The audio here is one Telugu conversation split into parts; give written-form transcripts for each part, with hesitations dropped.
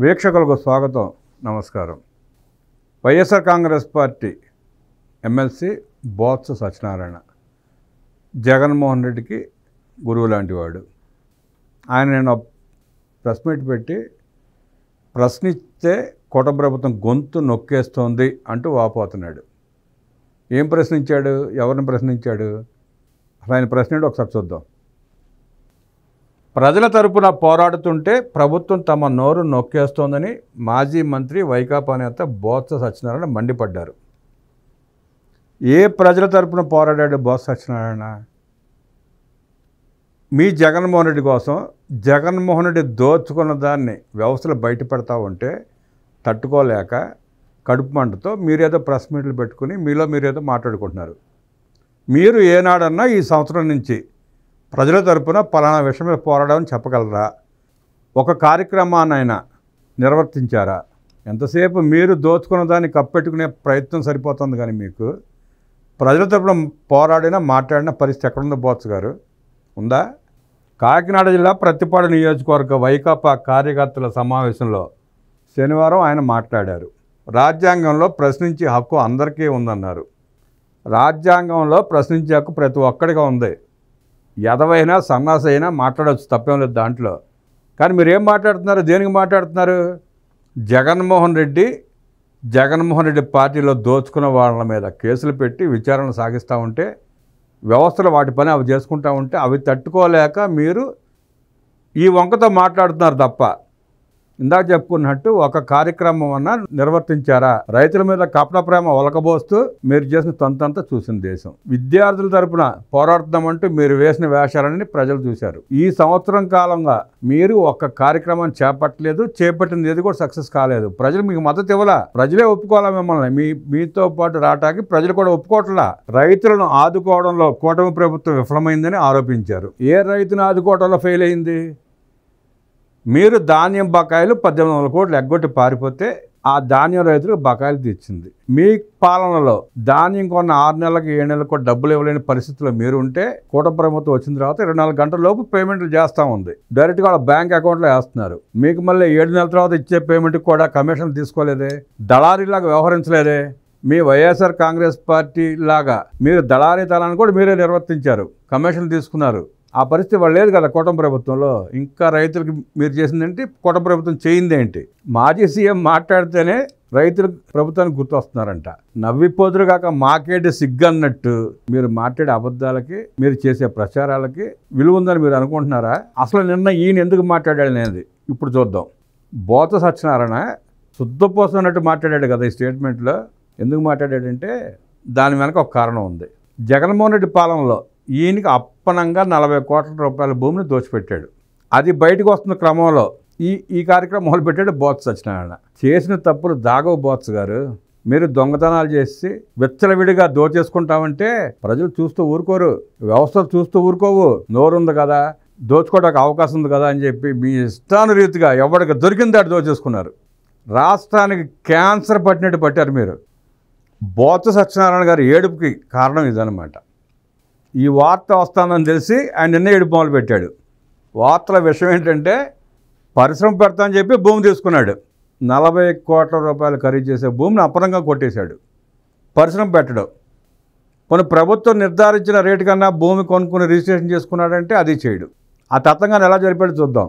వీక్షకులకు స్వాగతం, నమస్కారం. వైఎస్ఆర్ కాంగ్రెస్ పార్టీ ఎమ్మెల్సీ బొత్స సత్యనారాయణ జగన్మోహన్ రెడ్డికి గురువు లాంటి వాడు. ఆయన నేను ప్రెస్ మీట్ పెట్టి ప్రశ్నిస్తే కూటమి ప్రభుత్వం గొంతు నొక్కేస్తోంది అంటూ వాపోతున్నాడు. ఏం ప్రశ్నించాడు? ఎవరిని ప్రశ్నించాడు? ఆయన ప్రశ్న ఒకసారి చూద్దాం. ప్రజల తరపున పోరాడుతుంటే ప్రభుత్వం తమ నోరు నొక్కేస్తోందని మాజీ మంత్రి వైకాపా నేత బొత్స సత్యనారాయణ మండిపడ్డారు. ఏ ప్రజల తరపున పోరాడాడు బొత్స సత్యనారాయణ? మీ జగన్మోహన్ రెడ్డి కోసం. జగన్మోహన్ రెడ్డి దోచుకున్న దాన్ని వ్యవస్థలు బయటపెడతా ఉంటే తట్టుకోలేక కడుపు మంటతో మీరేదో ప్రెస్ మీట్లు పెట్టుకుని మీరేదో మాట్లాడుకుంటున్నారు. మీరు ఏనాడన్నా ఈ సంవత్సరం నుంచి ప్రజల తరపున పలానా విషయం మీద పోరాడమని చెప్పగలరా? ఒక కార్యక్రమాన్నైనా నిర్వర్తించారా? ఎంతసేపు మీరు దోచుకున్న దాన్ని కప్పెట్టుకునే ప్రయత్నం సరిపోతుంది. కానీ మీకు ప్రజల తరపున పోరాడినా మాట్లాడిన పరిస్థితి ఎక్కడుందో బొత్స గారు ఉందా? కాకినాడ జిల్లా ప్రత్తిపాడు నియోజకవర్గ వైకాపా కార్యకర్తల సమావేశంలో శనివారం ఆయన మాట్లాడారు. రాజ్యాంగంలో ప్రశ్నించే హక్కు అందరికీ ఉందన్నారు. రాజ్యాంగంలో ప్రశ్నించే హక్కు ప్రతి ఒక్కడిగా ఉంది. ఎదవైనా సన్నాసి అయినా మాట్లాడవచ్చు, తప్పేం లేదు దాంట్లో. కానీ మీరు ఏం మాట్లాడుతున్నారు? దేనికి మాట్లాడుతున్నారు? జగన్మోహన్ రెడ్డి పార్టీలో దోచుకున్న వాళ్ళ మీద కేసులు పెట్టి విచారణ సాగిస్తూ ఉంటే, వ్యవస్థలు వాటి పని అవి చేసుకుంటూ ఉంటే అవి తట్టుకోలేక మీరు ఈ వంకతో మాట్లాడుతున్నారు తప్ప, ఇందాక చెప్పుకున్నట్టు ఒక కార్యక్రమం అన్నా నిర్వర్తించారా? రైతుల మీద కపట ప్రేమ ఒలకబోస్తూ మీరు చేసిన తంతంతా చూసిన దేశం. విద్యార్థుల తరపున పోరాడుతామంటూ మీరు వేసిన వేషాలని ప్రజలు చూశారు. ఈ సంవత్సరం కాలంగా మీరు ఒక్క కార్యక్రమం చేపట్టలేదు, చేపట్టింది ఏది కూడా సక్సెస్ కాలేదు. ప్రజలు మీకు మద్దతు ఇవ్వాలా? ప్రజలే ఒప్పుకోవాలా మిమ్మల్ని? మీతో పాటు రావటానికి ప్రజలు కూడా ఒప్పుకోవట్లా. రైతులను ఆదుకోవడంలో కూటమి ప్రభుత్వం విఫలమైందని ఆరోపించారు. ఏ రైతును ఆదుకోవడంలో ఫెయిల్ అయింది? మీరు ధాన్యం బకాయిలు 1800 కోట్లు ఎగ్గొట్టి పారిపోతే ఆ ధాన్యం రైతులకు బకాయిలు తీర్చింది. మీ పాలనలో ధాన్యం కొన్న 6 నెలలకు 7 నెలలకు కూడా డబ్బులు ఇవ్వలేని పరిస్థితిలో మీరు ఉంటే కూటమి ప్రభుత్వం వచ్చిన తర్వాత 24 గంటల లోపు పేమెంట్లు చేస్తూ ఉంది. డైరెక్ట్గా వాళ్ళ బ్యాంక్ అకౌంట్లో వేస్తున్నారు. మీకు మళ్ళీ 7 నెలల తర్వాత ఇచ్చే పేమెంట్కి కూడా కమిషన్ తీసుకోలేదే, దళారీలాగా వ్యవహరించలేదే. మీ వైఎస్ఆర్ కాంగ్రెస్ పార్టీ లాగా మీరు దళారీతనాన్ని కూడా మీరే నిర్వర్తించారు, కమిషన్ తీసుకున్నారు. ఆ పరిస్థితి వాళ్ళు లేదు కదా కూటమి ప్రభుత్వంలో. ఇంకా రైతులకు మీరు చేసిందేంటి? కూటమి ప్రభుత్వం చేయిందేంటి? మాజీ సీఎం మాట్లాడితేనే రైతులకు ప్రభుత్వానికి గుర్తొస్తున్నారంట. నవ్విపోతురు కాక మాకేంటి సిగ్గన్నట్టు మీరు మాట్లాడే అబద్ధాలకి, మీరు చేసే ప్రచారాలకి విలువ ఉందని మీరు అనుకుంటున్నారా? అసలు నిన్న ఈయన ఎందుకు మాట్లాడాడు అనేది ఇప్పుడు చూద్దాం. బొత్స సత్యనారాయణ శుద్ధపోసన్నట్టు మాట్లాడాడు కదా ఈ స్టేట్మెంట్లో. ఎందుకు మాట్లాడాడంటే దాని వెనక ఒక కారణం ఉంది. జగన్మోహన్ రెడ్డి పాలనలో ఈయనకి అప్పనంగా 40 కోట్ల రూపాయల భూమిని దోచిపెట్టాడు. అది బయటకు వస్తున్న క్రమంలో ఈ కార్యక్రమం మొదలుపెట్టాడు బొత్స సత్యనారాయణ. చేసిన తప్పులు దాగవు బొత్స గారు. మీరు దొంగతనాలు చేసి విచ్చలవిడిగా దోచేసుకుంటామంటే ప్రజలు చూస్తూ ఊరుకోరు, వ్యవస్థలు చూస్తూ ఊరుకోవు. నోరుంది కదా, దోచుకోవడానికి అవకాశం ఉంది కదా అని చెప్పి మీ ఇష్టానురీతిగా ఎవరికి దొరికింది దాటి దోచేసుకున్నారు. రాష్ట్రానికి క్యాన్సర్ పట్టినట్టు పట్టారు మీరు. బొత్స సత్యనారాయణ గారి ఏడుపుకి కారణం ఇదనమాట. ఈ వార్త వస్తుందని తెలిసి ఆయన నిన్న ఏడుపు మొదలు పెట్టాడు. వార్తల విషయం ఏంటంటే పరిశ్రమ పెడతామని చెప్పి భూమి తీసుకున్నాడు. 40 కోట్ల రూపాయలు ఖరీదు చేసే భూమిని అపరంగా కొట్టేశాడు. పరిశ్రమ పెట్టడం. కొన్ని ప్రభుత్వం నిర్ధారించిన రేటు కన్నా భూమి కొనుక్కుని రిజిస్ట్రేషన్ చేసుకున్నాడంటే అది చేయడు. ఆ తత్వంగా ఎలా జరిపాడు చూద్దాం.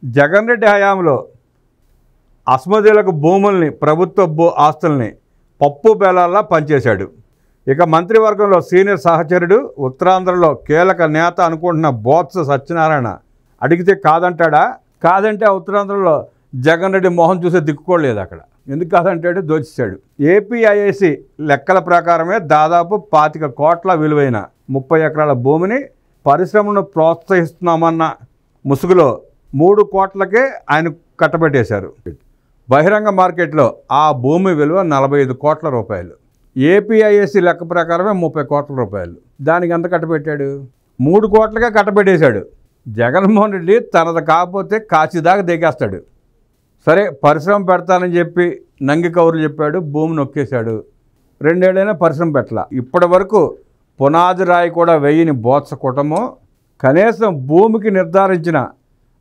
జగన్ రెడ్డి హయాంలో అస్మదీలకు భూముల్ని, ప్రభుత్వ ఆస్తుల్ని పప్పు బెల్లాల్లా పనిచేశాడు. ఇక మంత్రివర్గంలో సీనియర్ సహచరుడు, ఉత్తరాంధ్రలో కీలక నేత అనుకుంటున్న బొత్స సత్యనారాయణ అడిగితే కాదంటాడా? కాదంటే ఆ ఉత్తరాంధ్రలో జగన్ రెడ్డి మోహన్ చూసే దిక్కుకోలేదు. అక్కడ ఎందుకు కాదంటాడు? దోచేశాడు. ఏపీఐఐసి లెక్కల ప్రకారమే దాదాపు 25 కోట్ల విలువైన 30 ఎకరాల భూమిని పరిశ్రమను ప్రోత్సహిస్తున్నామన్న ముసుగులో 3 కోట్లకే ఆయన కట్టబెట్టేశారు. బహిరంగ మార్కెట్లో ఆ భూమి విలువ 45 కోట్ల రూపాయలు. ఏపీఐఎస్సి లెక్క ప్రకారమే 30 కోట్ల రూపాయలు. దానికి ఎంత కట్టబెట్టాడు? 3 కోట్లకే కట్టబెట్టేశాడు. జగన్మోహన్ రెడ్డి తనది కాకపోతే కాచిదాకా దిగేస్తాడు. సరే, పరిశ్రమ పెడతానని చెప్పి నంగి కౌరులు చెప్పాడు, భూమి నొక్కేశాడు. 2 ఏళ్ళైనా పరిశ్రమ పెట్టాల. ఇప్పటి వరకు పునాది రాయి కూడా వేయని బొత్స కుటుంబం కనీసం భూమికి నిర్ధారించిన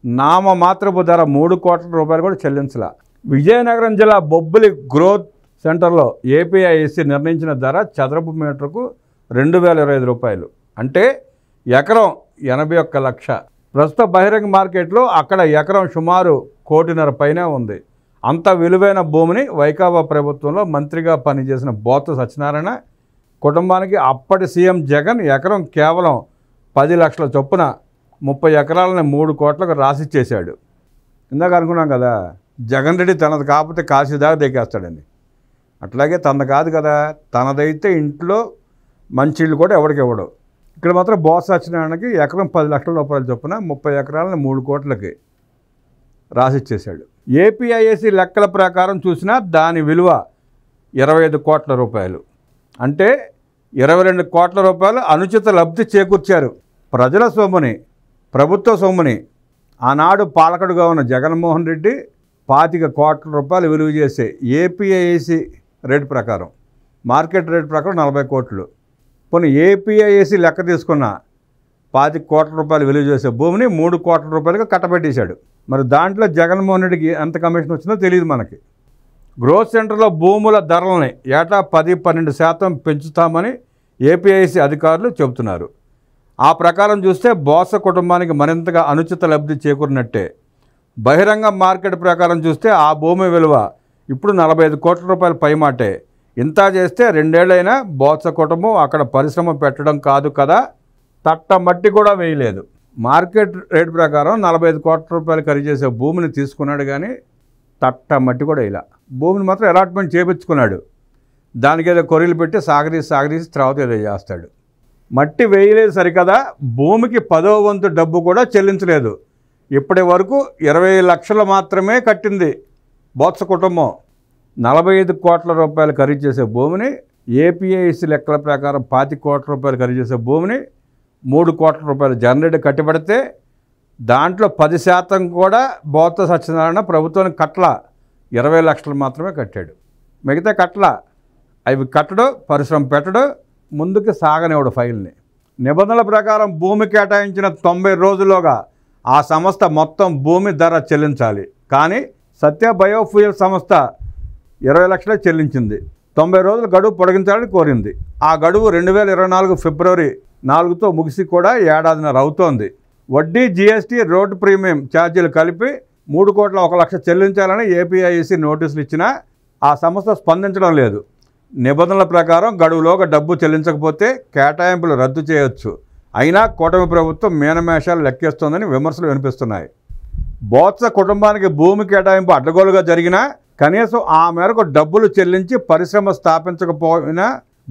నామమాత్రపు ధర 3 కోట్ల రూపాయలు కూడా చెల్లించలా. విజయనగరం జిల్లా బొబ్బిలి గ్రోత్ సెంటర్లో ఏపీఐఏసీ నిర్ణయించిన ధర చదరపు మీటర్కు 2025 రూపాయలు, అంటే ఎకరం 81 లక్ష. ప్రస్తుత బహిరంగ మార్కెట్లో అక్కడ ఎకరం సుమారు 1.5 కోటి పైనే ఉంది. అంత విలువైన భూమిని వైకాపా ప్రభుత్వంలో మంత్రిగా పనిచేసిన బొత్స సత్యనారాయణ కుటుంబానికి అప్పటి సీఎం జగన్ ఎకరం కేవలం 10 లక్షల చొప్పున 30 ఎకరాలని 3 కోట్లకు రాసిచ్చేశాడు. ఇందాక అనుకున్నాం కదా, జగన్ రెడ్డి తనది కాకపోతే కాశీ దాకా దిగేస్తాడని. అట్లాగే తనది కాదు కదా, తనదైతే ఇంట్లో మంచి ఇళ్ళు కూడా ఎవరికి ఇవ్వడు. ఇక్కడ మాత్రం బొత్స సత్యనారాయణకి ఎకరం 10 లక్షల రూపాయల చొప్పున 30 ఎకరాలను 3 కోట్లకి రాసిచ్చేశాడు. ఏపీఐఏసీ లెక్కల ప్రకారం చూసినా దాని విలువ 25 కోట్ల రూపాయలు, అంటే 22 కోట్ల రూపాయలు అనుచిత లబ్ధి చేకూర్చారు. ప్రజల సొమ్ముని, ప్రభుత్వ సొమ్ముని ఆనాడు పాలకుడుగా ఉన్న జగన్మోహన్ రెడ్డి 25 కోట్ల రూపాయలు విలువ చేసే ఏపీఐఏసీ రేటు ప్రకారం, మార్కెట్ రేట్ ప్రకారం 40 కోట్లు. పోనీ ఏపీఐఏసీ లెక్క తీసుకున్న 25 కోట్ల రూపాయలు విలువ చేసే భూమిని 3 కోట్ల రూపాయలుగా కట్టబెట్టేశాడు. మరి దాంట్లో జగన్మోహన్ రెడ్డికి ఎంత కమిషన్ వచ్చిందో తెలియదు మనకి. గ్రోత్ సెంటర్లో భూముల ధరలని ఏటా 10-12% పెంచుతామని ఏపీఐఏసీ అధికారులు చెబుతున్నారు. ఆ ప్రకారం చూస్తే బొత్స కుటుంబానికి మరింతగా అనుచిత లబ్ధి చేకూరినట్టే. బహిరంగ మార్కెట్ ప్రకారం చూస్తే ఆ భూమి విలువ ఇప్పుడు 45 కోట్ల రూపాయలు పైమాటే. ఇంత చేస్తే 2 ఏళ్ళైనా బొత్స కుటుంబం అక్కడ పరిశ్రమ పెట్టడం కాదు కదా, తట్ట మట్టి కూడా వేయలేదు. మార్కెట్ రేట్ ప్రకారం 45 కోట్ల రూపాయలు ఖరీదు చేసే భూమిని తీసుకున్నాడు, కానీ తట్ట మట్టి కూడా ఇలా భూమిని మాత్రం అలాట్మెంట్ చేయించుకున్నాడు. దానికి ఏదో కొర్రీలు పెట్టి సాగదీసి తర్వాత ఏదో చేస్తాడు. మట్టి వేయలేదు సరికదా, భూమికి 10వ వంతు డబ్బు కూడా చెల్లించలేదు. ఇప్పటి వరకు 20 లక్షలు మాత్రమే కట్టింది బొత్స కుటుంబం. 45 కోట్ల రూపాయలు ఖరీదు చేసే భూమిని, ఏపీఐఏసీ లెక్కల ప్రకారం 25 కోట్ల రూపాయలు ఖరీదు చేసే భూమిని 3 కోట్ల రూపాయలు జనరేట్ కట్టిపడితే దాంట్లో 10% కూడా బొత్స సత్యనారాయణ ప్రభుత్వానికి కట్ల 20 లక్షలు మాత్రమే కట్టాడు. మిగతా కట్ల అవి కట్టడు, పరిశ్రమ పెట్టడు, ముందుకు సాగనివ్వడు ఫైల్ని. నిబంధనల ప్రకారం భూమి కేటాయించిన 90 రోజుల్లోగా ఆ సంస్థ మొత్తం భూమి ధర చెల్లించాలి. కానీ సత్య బయోఫ్యూయల్ సంస్థ 20 లక్షలే చెల్లించింది. 90 రోజుల గడువు పొడిగించాలని కోరింది. ఆ గడువు 2024 ఫిబ్రవరి 4తో ముగిసి కూడా ఏడాదిన్నర అవుతోంది. వడ్డీ, జీఎస్టీ, రోడ్డు ప్రీమియం ఛార్జీలు కలిపి 3 కోట్ల 1 లక్ష చెల్లించాలని ఏపీఐఏసీ నోటీసులు ఇచ్చినా ఆ సంస్థ స్పందించడం లేదు. నిబంధనల ప్రకారం గడువులోగా డబ్బు చెల్లించకపోతే కేటాయింపులు రద్దు చేయొచ్చు. అయినా కూటమి ప్రభుత్వం మీనమేషాలు లెక్కేస్తోందని విమర్శలు వినిపిస్తున్నాయి. బొత్స కుటుంబానికి భూమి కేటాయింపు అడ్డగోలుగా జరిగినా కనీసం ఆ మేరకు డబ్బులు చెల్లించి పరిశ్రమ స్థాపించకపోయినా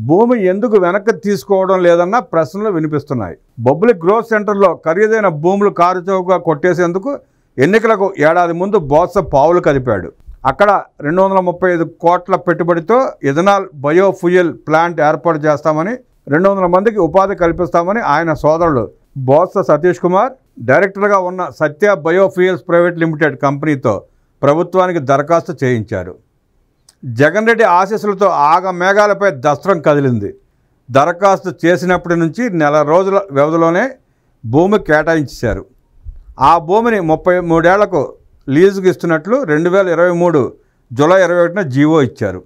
భూమి ఎందుకు వెనక్కి తీసుకోవడం లేదన్న ప్రశ్నలు వినిపిస్తున్నాయి. బొబ్బిలి గ్రోత్ సెంటర్లో ఖరీదైన భూములు కారుచౌకగా కొట్టేసేందుకు ఎన్నికలకు ఏడాది ముందు బొత్స పావులు కదిపాడు. అక్కడ 235 కోట్ల పెట్టుబడితో ఇథనాల్ బయోఫ్యూయల్ ప్లాంట్ ఏర్పాటు చేస్తామని, 200 మందికి ఉపాధి కల్పిస్తామని ఆయన సోదరుడు బొత్స సతీష్ కుమార్ డైరెక్టర్గా ఉన్న సత్య బయోఫ్యూయల్స్ ప్రైవేట్ లిమిటెడ్ కంపెనీతో ప్రభుత్వానికి దరఖాస్తు చేయించారు. జగన్ రెడ్డి ఆశీస్సులతో ఆగమేఘాలపై దస్త్రం కదిలింది. దరఖాస్తు చేసినప్పటి నుంచి నెల రోజుల వ్యవధిలోనే భూమి కేటాయించారు. ఆ భూమిని 33 ఏళ్లకు లీజుకు ఇస్తున్నట్లు 2023 జూలై 21న జీవో ఇచ్చారు.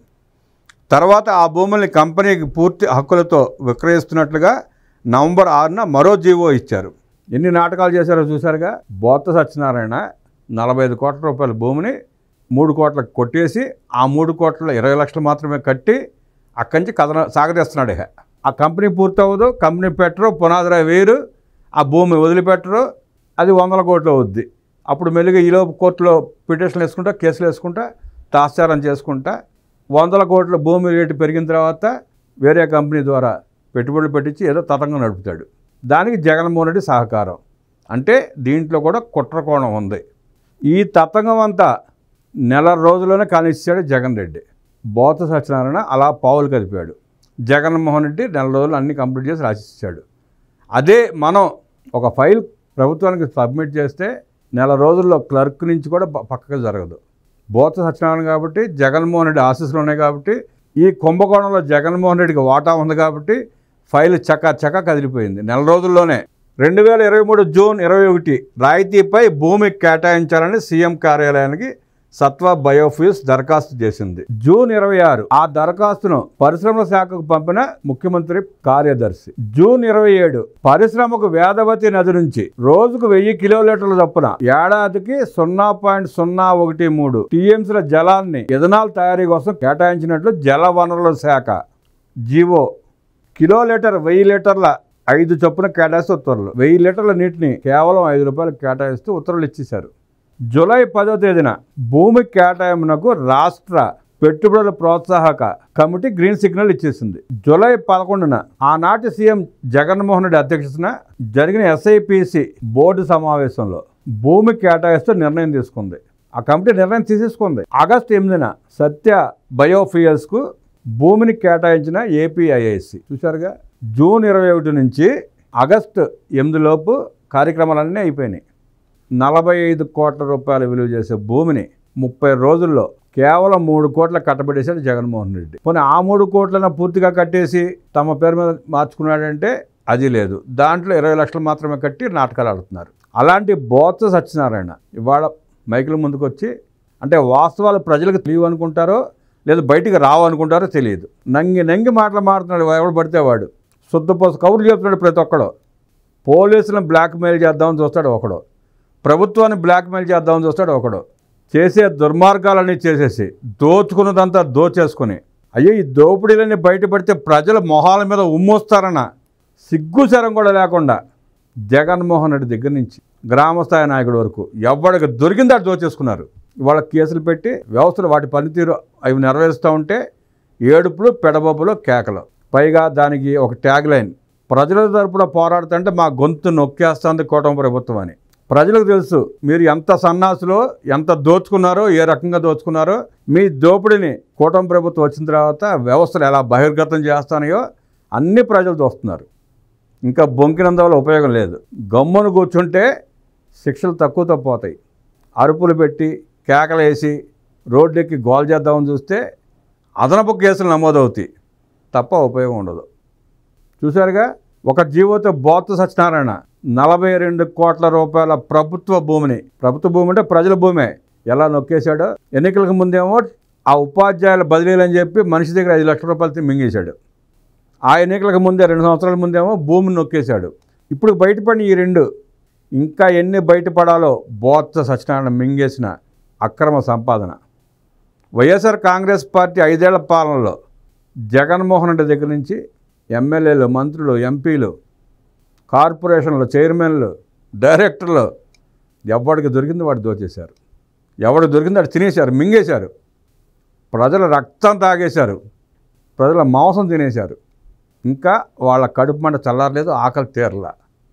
తర్వాత ఆ భూముల్ని కంపెనీకి పూర్తి హక్కులతో విక్రయిస్తున్నట్లుగా నవంబర్ 6న మరో జీవో ఇచ్చారు. ఎన్ని నాటకాలు చేశారో చూశారుగా. బొత్స సత్యనారాయణ 45 కోట్ల రూపాయల భూమిని 3 కోట్లకు కొట్టేసి ఆ 3 కోట్ల 20 లక్షలు మాత్రమే కట్టి అక్కడి నుంచి సాగదీస్తున్నాడు. ఆ కంపెనీ పూర్తవదు, కంపెనీ పెట్టరు, పునాదిరాయి వేయరు, ఆ భూమి వదిలిపెట్టరు, అది 100 కోట్లు అవుద్ది. అప్పుడు మెల్లిగా ఈలోపు కోర్టులో పిటిషన్లు వేసుకుంటా, కేసులు వేసుకుంటా, తాత్సారం చేసుకుంటా 100 కోట్ల భూమి రేటు పెరిగిన తర్వాత వేరే కంపెనీ ద్వారా పెట్టుబడులు పెట్టించి ఏదో తతంగం నడుపుతాడు. దానికి జగన్మోహన్ రెడ్డి సహకారం. అంటే దీంట్లో కూడా కుట్రకోణం ఉంది. ఈ తతంగం అంతా నెల రోజుల్లోనే కానిచ్చాడు జగన్ రెడ్డి. బొత్స సత్యనారాయణ అలా పావులు కదిపాడు. జగన్మోహన్ రెడ్డి నెల రోజులు అన్నీ కంప్లీట్ చేసి రాసిచ్చాడు. అదే మనం ఒక ఫైల్ ప్రభుత్వానికి సబ్మిట్ చేస్తే నెల రోజుల్లో క్లర్క్ నుంచి కూడా పక్కగా జరగదు. బొత్స సత్యనారాయణ కాబట్టి, జగన్మోహన్ రెడ్డి ఆశీస్సులు ఉన్నాయి కాబట్టి, ఈ కుంభకోణంలో జగన్మోహన్ రెడ్డికి వాటా ఉంది కాబట్టి ఫైల్ చక్క కదిలిపోయింది. నెల రోజుల్లోనే 2023 జూన్ 21 రాయితీపై భూమి కేటాయించాలని సీఎం కార్యాలయానికి సత్వ బయోఫ్యూల్స్ దరఖాస్తు చేసింది. జూన్ 26 ఆ దరఖాస్తును పరిశ్రమల శాఖకు పంపిన ముఖ్యమంత్రి కార్యదర్శి. జూన్ 27 పరిశ్రమకు వేదవతి నది నుంచి రోజుకు 1000 కిలోలీటర్ల చొప్పున ఏడాదికి 0.013 టీఎంసీల జలాన్ని ఇథనాల్ తయారీ కోసం కేటాయించినట్లు జల వనరుల శాఖ జీవో కిలోలీటర్ 1000 లీటర్ల 5 చొప్పున కేటాయిస్తూ ఉత్తర్వులు. 1000 లీటర్ల నీటిని కేవలం 5 రూపాయలు కేటాయిస్తూ ఉత్తర్వులు ఇచ్చేశారు. జూలై 10వ తేదీన భూమి కేటాయింపునకు రాష్ట్ర పెట్టుబడుల ప్రోత్సాహక కమిటీ గ్రీన్ సిగ్నల్ ఇచ్చేసింది. జూలై 11న ఆనాటి సీఎం జగన్మోహన్ రెడ్డి అధ్యక్షతన జరిగిన ఎస్ఐపిసి బోర్డు సమావేశంలో భూమి కేటాయిస్తూ నిర్ణయం తీసుకుంది. ఆ కమిటీ నిర్ణయం తీసేసుకుంది. ఆగస్టు 8న సత్య బయోఫ్యూయల్స్కు భూమిని కేటాయించిన ఏపీఐఐసి. చూశారుగా, జూన్ 21 నుంచి ఆగస్టు 8 లోపు కార్యక్రమాలన్నీ అయిపోయినాయి. 45 కోట్ల రూపాయలు విలువ చేసే భూమిని 30 రోజుల్లో కేవలం 3 కోట్ల కట్టబెట్టేశాడు జగన్మోహన్ రెడ్డి. పోనీ ఆ 3 కోట్లను పూర్తిగా కట్టేసి తమ పేరు మీద మార్చుకున్నాడంటే అది లేదు. దాంట్లో 20 లక్షలు మాత్రమే కట్టి నాటకాలు ఆడుతున్నారు. అలాంటి బొత్స సత్యనారాయణ ఇవాళ మైకుల ముందుకు వచ్చి, అంటే వాస్తవాలు ప్రజలకు తెలియవు అనుకుంటారో లేదు బయటికి రావు అనుకుంటారో తెలియదు, నంగి మాటలు మాడుతున్నాడు. ఎవడు పడితే వాడు శుద్ధపోస కౌరులు చెప్తున్నాడు. ప్రతి ఒక్కడు పోలీసులను బ్లాక్మెయిల్ చేద్దామని చూస్తాడు ఒకడు, ప్రభుత్వాన్ని బ్లాక్మెయిల్ చేద్దామని చూస్తాడు ఒకడు. చేసే దుర్మార్గాలన్నీ చేసేసి దోచుకున్నదంతా దోచేసుకుని, అయ్యో ఈ దోపిడీలన్నీ బయటపడితే ప్రజల మొహాల మీద ఉమ్మొస్తారన్న సిగ్గుశరం కూడా లేకుండా జగన్మోహన్ రెడ్డి దగ్గర నుంచి గ్రామస్థాయి నాయకుడి వరకు ఎవరికి దొరికిందా దోచేసుకున్నారు. వాళ్ళ కేసులు పెట్టి వ్యవస్థలు వాటి పనితీరు అవి నెరవేరుస్తూ ఉంటే ఏడుపులు పెడబొబ్బులు కేకలు. పైగా దానికి ఒక ట్యాగ్ లైన్, ప్రజల తరపున పోరాడుతుంటే మా గొంతు నొక్కేస్తుంది కూటమి ప్రభుత్వం అని. ప్రజలకు తెలుసు మీరు ఎంత సన్నాసులో ఎంత దోచుకున్నారో, ఏ రకంగా దోచుకున్నారో. మీ దోపిడీని కూటమి ప్రభుత్వం వచ్చిన తర్వాత వ్యవస్థలు ఎలా బహిర్గతం చేస్తానో అన్ని ప్రజలు చూస్తున్నారు. ఇంకా బొంకినందువల్ల ఉపయోగం లేదు. గమ్మును కూర్చుంటే శిక్షలు తక్కువతో పోతాయి. అరుపులు పెట్టి కేకలేసి రోడ్డెక్కి గోల్ చేద్దామని చూస్తే అదనపు కేసులు నమోదవుతాయి తప్ప ఉపయోగం ఉండదు. చూశారుగా, ఒక జీవోతో బొత్స సత్యనారాయణ 42 కోట్ల రూపాయల ప్రభుత్వ భూమిని, ప్రభుత్వ భూమి అంటే ప్రజల భూమే, ఎలా నొక్కేశాడో. ఎన్నికలకు ముందేమో ఆ ఉపాధ్యాయుల బదిలీలు అని చెప్పి మనిషి దగ్గర 5 లక్షల రూపాయలు మింగేశాడు. ఆ ఎన్నికలకు ముందే 2 సంవత్సరాల ముందేమో భూమిని నొక్కేశాడు. ఇప్పుడు బయటపడిన ఈ 2 ఇంకా ఎన్ని బయటపడాలో బొత్స సత్యనారాయణ మింగేసిన అక్రమ సంపాదన. వైఎస్ఆర్ కాంగ్రెస్ పార్టీ 5 ఏళ్ల పాలనలో జగన్మోహన్ రెడ్డి దగ్గర నుంచి ఎమ్మెల్యేలు, మంత్రులు, ఎంపీలు, కార్పొరేషన్లు, చైర్మన్లు, డైరెక్టర్లు ఎవరికి దొరికింది వాడు దోచేశారు. ఎవరికి దొరికింది వాడు తినేశారు, మింగేశారు. ప్రజల రక్తం తాగేశారు, ప్రజల మాంసం తినేశారు. ఇంకా వాళ్ళ కడుపు మంట చల్లారలేదు, ఆకలి తీరలా.